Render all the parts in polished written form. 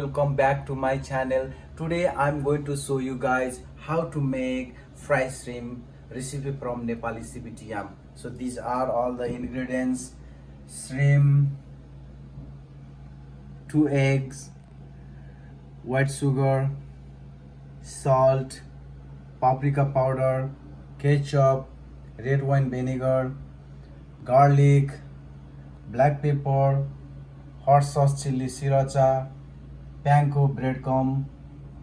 welcome back to my channel. Today I'm going to show you guys how to make fried shrimp recipe from Nepali CBTM. So these are all the ingredients: shrimp, 2 eggs, white sugar, salt, paprika powder, ketchup, red wine vinegar, garlic, black pepper, hot sauce chili sriracha, panko breadcrumb,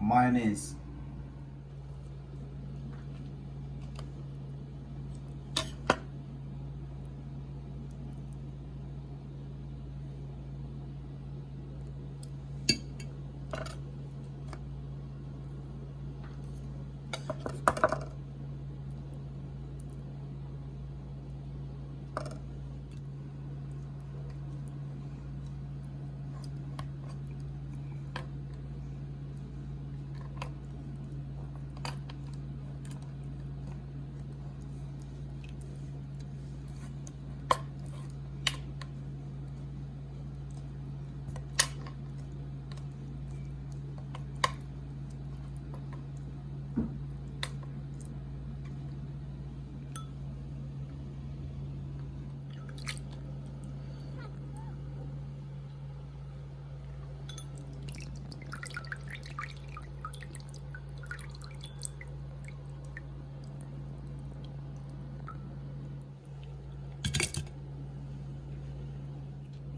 mayonnaise.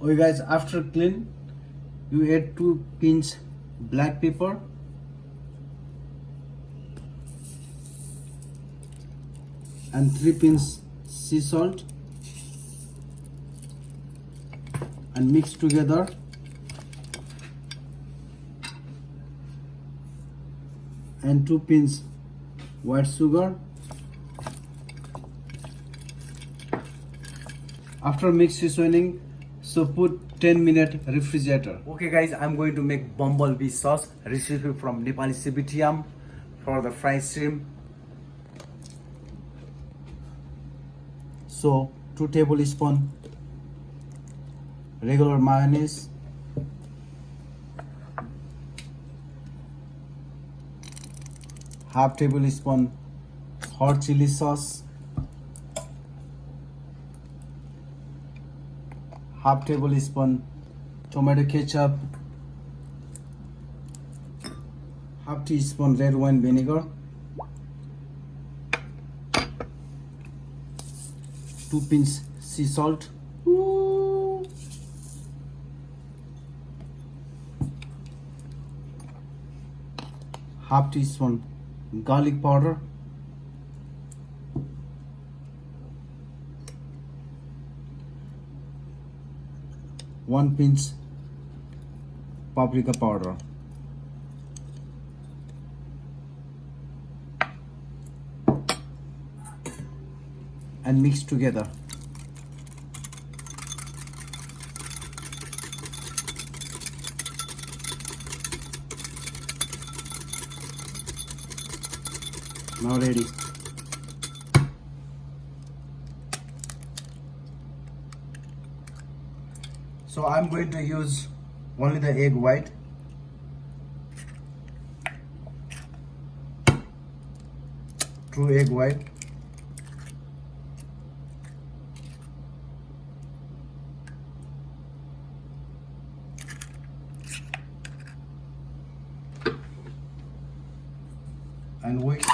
Okay guys, after clean, you add 2 pinch black pepper, and 3 pinch sea salt, and mix together. And 2 pinch white sugar. After mix seasoning, so put 10-minute refrigerator. Okay guys, I'm going to make Bumblebee sauce recipe from Nepali CBTM for the fried shrimp. So 2 tablespoon regular mayonnaise, half tablespoon hot chili sauce, half tablespoon tomato ketchup, half teaspoon red wine vinegar, 2 pinch sea salt, half teaspoon garlic powder, 1 pinch paprika powder, and mix together. Now ready. So I'm going to use only the egg white. Two egg white. And whisk.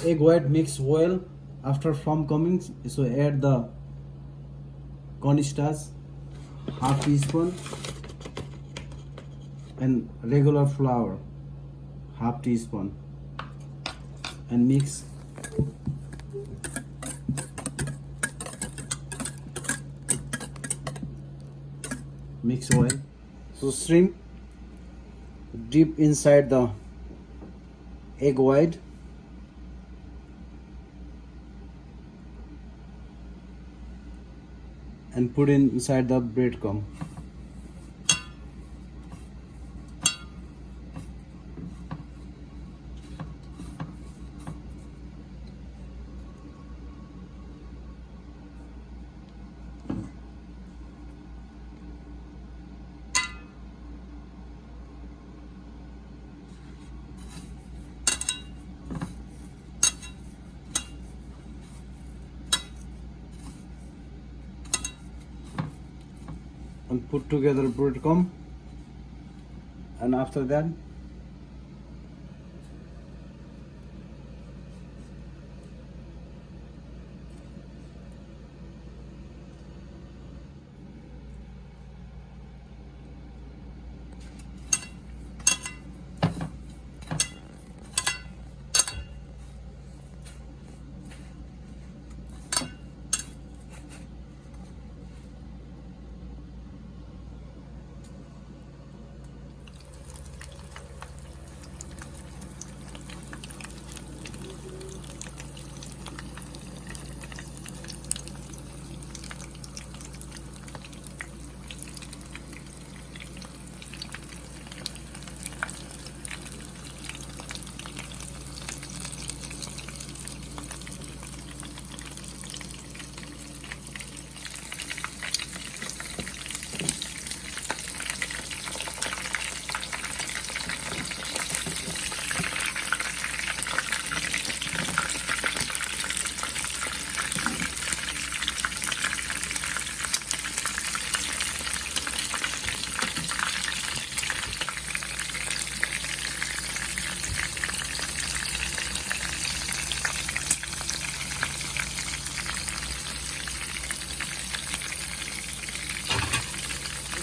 Egg white mix well. After foam coming, so add the cornstarch, half teaspoon, and regular flour, half teaspoon. and mix. Mix well. So shrimp dip inside the egg white and put inside the breadcrumb. And put together breadcrumb, and after that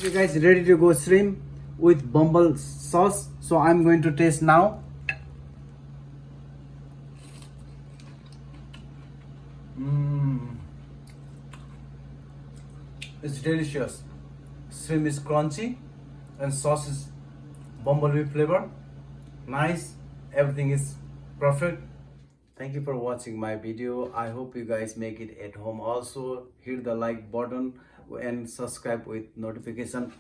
you guys ready to go shrimp with bumble sauce. So I'm going to taste now. It's delicious. Shrimp is crunchy and sauce is bumblebee flavor. Nice. Everything is perfect. Thank you for watching my video. I hope you guys make it at home also. Hit the like button and subscribe with notification.